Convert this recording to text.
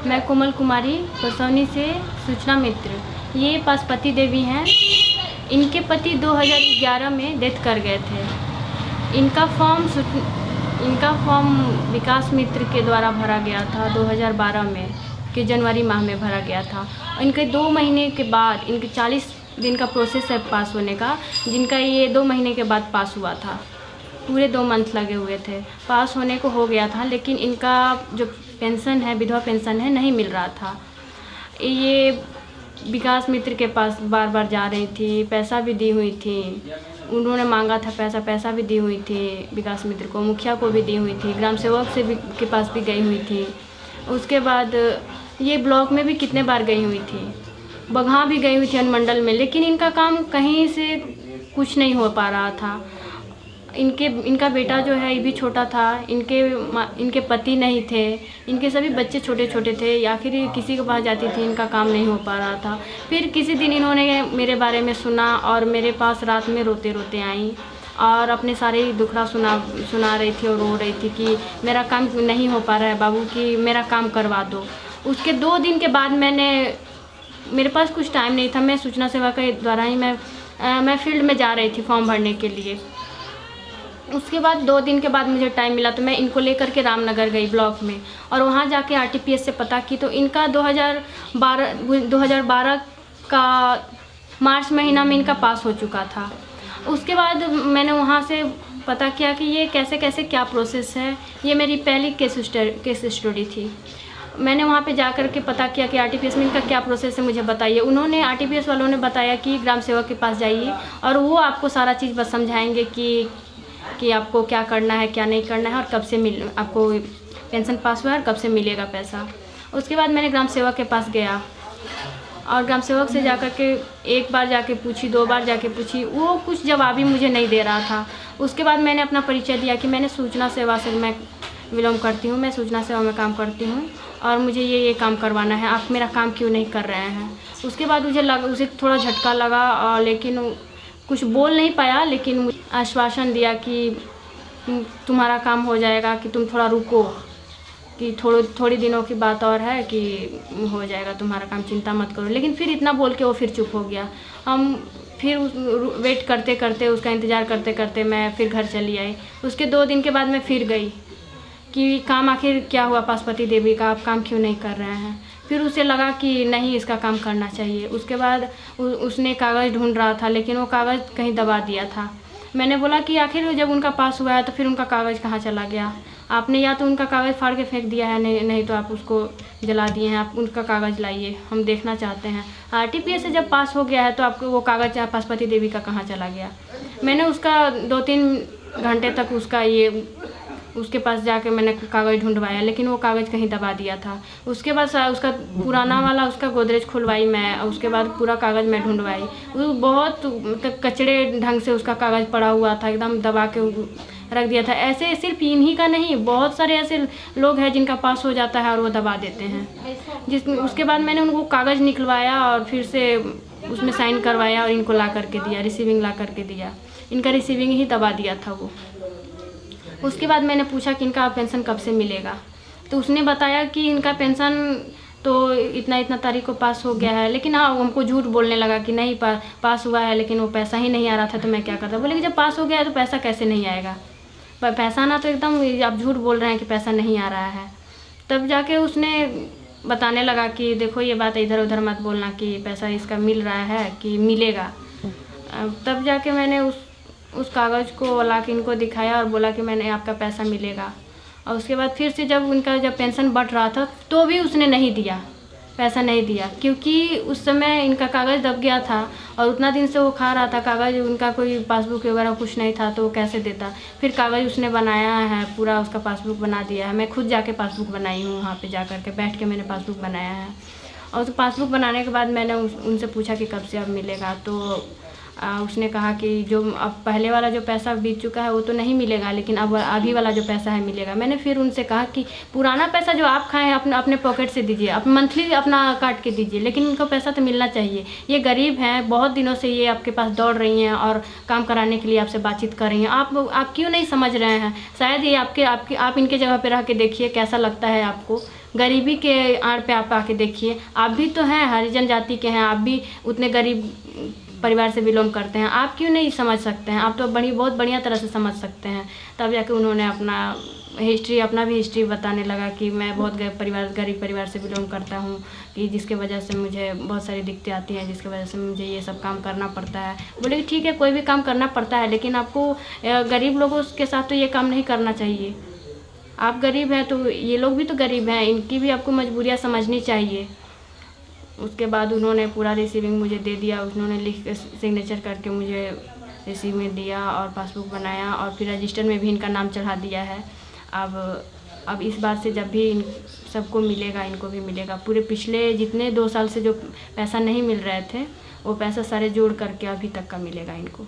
मैं कोमल कुमारी परसौनी से सूचना मित्र। ये पशुपति देवी हैं। इनके पति 2011 में डेथ कर गए थे। इनका फॉर्म विकास मित्र के द्वारा भरा गया था 2012 में कि जनवरी माह में भरा गया था। इनके 2 महीने के बाद, इनके 40 दिन का प्रोसेस है पास होने का, जिनका ये 2 महीने के बाद पास हुआ था। पूरे 2 मंथ लगे हुए थे, पास होने को हो गया था, लेकिन इनका जो पेंशन है, विधवा पेंशन है, नहीं मिल रहा था। ये विकास मित्र के पास बार बार जा रही थी, पैसा भी दी हुई थी, उन्होंने मांगा था पैसा भी दी हुई थी विकास मित्र को, मुखिया को भी दी हुई थी, ग्राम सेवक से भी के पास भी गई हुई थी। उसके बाद ये ब्लॉक में भी कितने बार गई हुई थी, बगहा भी गई हुई थी अनुमंडल में, लेकिन इनका काम कहीं से कुछ नहीं हो पा रहा था। इनका बेटा जो है ये भी छोटा था, इनके पति नहीं थे, इनके सभी बच्चे छोटे छोटे थे। आखिर किसी के पास जाती थी, इनका काम नहीं हो पा रहा था। फिर किसी दिन इन्होंने मेरे बारे में सुना और मेरे पास रात में रोते रोते आई और अपने सारे दुखड़ा सुना रही थी और रो रही थी कि मेरा काम नहीं हो पा रहा है बाबू, कि मेरा काम करवा दो। उसके 2 दिन के बाद मेरे पास कुछ टाइम नहीं था, मैं सूचना सेवा के द्वारा ही मैं फील्ड में जा रही थी फॉर्म भरने के लिए। उसके बाद 2 दिन के बाद मुझे टाइम मिला तो मैं इनको लेकर के रामनगर गई ब्लॉक में, और वहाँ जाके आरटीपीएस से पता की तो इनका 2012 का मार्च महीना में इनका पास हो चुका था। उसके बाद मैंने वहाँ से पता किया कि ये कैसे क्या प्रोसेस है। ये मेरी पहली केस स्टडी थी। मैंने वहाँ पे जा कर के पता किया कि आरटीपीएस में इनका क्या प्रोसेस है, मुझे बताइए। उन्होंने आरटीपीएस वालों ने बताया कि ग्राम सेवक के पास जाइए और वो आपको सारा चीज़ बस समझाएंगे कि आपको क्या करना है, क्या नहीं करना है, और कब से आपको पेंशन पास हुआ है और कब से मिलेगा पैसा। उसके बाद मैंने ग्राम सेवक के पास गया और ग्राम सेवक से जाकर के 1 बार जाके पूछी, 2 बार जाके पूछी, वो कुछ जवाब ही मुझे नहीं दे रहा था। उसके बाद मैंने अपना परिचय दिया कि मैंने सूचना सेवा से मैं बिलोंग करती हूँ, मैं सूचना सेवा में काम करती हूँ और मुझे ये काम करवाना है, आप मेरा काम क्यों नहीं कर रहे हैं। उसके बाद उसे थोड़ा झटका लगा, लेकिन कुछ बोल नहीं पाया, लेकिन आश्वासन दिया कि तुम्हारा काम हो जाएगा, कि तुम थोड़ा रुको, कि थोड़ी दिनों की बात और है कि हो जाएगा तुम्हारा काम, चिंता मत करो। लेकिन फिर इतना बोल के वो फिर चुप हो गया। हम फिर वेट करते करते, उसका इंतज़ार करते करते मैं फिर घर चली आई। उसके 2 दिन के बाद मैं फिर गई कि काम आखिर क्या हुआ पशुपति देवी का, आप काम क्यों नहीं कर रहे हैं। फिर उसे लगा कि नहीं, इसका काम करना चाहिए। उसके बाद उसने कागज़ ढूंढ रहा था, लेकिन वो कागज़ कहीं दबा दिया था। मैंने बोला कि आखिर जब उनका पास हुआ है तो फिर उनका कागज़ कहाँ चला गया। आपने या तो उनका कागज़ फाड़ के फेंक दिया है, नहीं तो आप उसको जला दिए हैं। आप उनका कागज़ लाइए, हम देखना चाहते हैं। आरटीपीएस से जब पास हो गया है तो आपको वो कागज़ पशुपति देवी का कहाँ चला गया। मैंने उसका 2-3 घंटे तक उसके पास जाके मैंने कागज़ ढूंढवाया, लेकिन वो कागज़ कहीं दबा दिया था। उसके बाद उसका पुराना वाला उसका गोदरेज खुलवाई मैं, और उसके बाद पूरा कागज़ मैं ढूंढवाई। वो बहुत मतलब कचड़े ढंग से उसका कागज़ पड़ा हुआ था, एकदम दबा के रख दिया था। ऐसे सिर्फ इन्हीं का नहीं, बहुत सारे ऐसे लोग हैं जिनका पास हो जाता है और वो दबा देते हैं। उसके बाद मैंने उनको कागज़ निकलवाया और फिर से उसमें साइन करवाया और इनको ला करके दिया, रिसीविंग ला करके दिया। इनका रिसीविंग ही दबा दिया था वो। उसके बाद मैंने पूछा कि इनका पेंशन कब से मिलेगा, तो उसने बताया कि इनका पेंशन तो इतना तारीख को पास हो गया है। लेकिन हाँ, हमको झूठ बोलने लगा कि नहीं पास हुआ है, लेकिन वो पैसा ही नहीं आ रहा था तो मैं क्या करता। बोले कि जब पास हो गया है तो पैसा कैसे नहीं आएगा, पैसा आना तो एकदम आप झूठ बोल रहे हैं कि पैसा नहीं आ रहा है। तब जाके उसने बताने लगा कि देखो ये बात इधर उधर मत बोलना कि पैसा इसका मिल रहा है कि मिलेगा। तब जाके मैंने उस कागज़ को ला के इनको दिखाया और बोला कि मैंने आपका पैसा मिलेगा। और उसके बाद फिर से जब पेंशन बढ़ रहा था तो भी उसने नहीं दिया, पैसा नहीं दिया, क्योंकि उस समय इनका कागज़ दब गया था और उतना दिन से वो खा रहा था कागज़, उनका कोई पासबुक वगैरह कुछ नहीं था तो वो कैसे देता। फिर कागज़ उसने बनाया है, पूरा उसका पासबुक बना दिया है। मैं खुद जाके पासबुक बनाई हूँ, वहाँ पे जा कर के बैठ के मैंने पासबुक बनाया है। और उस पासबुक बनाने के बाद मैंने उनसे पूछा कि कब से अब मिलेगा, तो उसने कहा कि जो अब पहले वाला जो पैसा बीत चुका है वो तो नहीं मिलेगा, लेकिन अब अभी वाला जो पैसा है मिलेगा। मैंने फिर उनसे कहा कि पुराना पैसा जो आप खाएं अपने अपने पॉकेट से दीजिए, आप मंथली अपना काट के दीजिए, लेकिन इनको पैसा तो मिलना चाहिए। ये गरीब हैं, बहुत दिनों से ये आपके पास दौड़ रही हैं और काम कराने के लिए आपसे बातचीत कर रही हैं। आप क्यों नहीं समझ रहे हैं? शायद ये आप इनके जगह पे रह के देखिए कैसा लगता है आपको। गरीबी के आड़ पे आप आके देखिए, आप भी तो हैं हरिजन जाति के हैं, आप भी उतने गरीब परिवार से बिलोंग करते हैं। आप क्यों नहीं समझ सकते हैं? आप तो बहुत बढ़िया तरह से समझ सकते हैं। तब जाके उन्होंने अपना भी हिस्ट्री बताने लगा कि मैं बहुत गरीब परिवार से बिलोंग करता हूँ, कि जिसके वजह से मुझे बहुत सारी दिक्कतें आती हैं, जिसकी वजह से मुझे ये सब काम करना पड़ता है। बोले कि ठीक है, कोई भी काम करना पड़ता है, लेकिन आपको गरीब लोगों के साथ तो ये काम नहीं करना चाहिए। आप गरीब हैं तो ये लोग भी तो गरीब हैं, इनकी भी आपको मजबूरियाँ समझनी चाहिए। उसके बाद उन्होंने पूरा रिसीविंग मुझे दे दिया। उन्होंने लिख के सिग्नेचर करके मुझे रिसीव में दिया और पासबुक बनाया और फिर रजिस्टर में भी इनका नाम चढ़ा दिया है। अब इस बार से जब भी इन सबको मिलेगा, इनको भी मिलेगा। पूरे पिछले जितने 2 साल से जो पैसा नहीं मिल रहे थे वो पैसा सारे जोड़ करके अभी तक का मिलेगा इनको।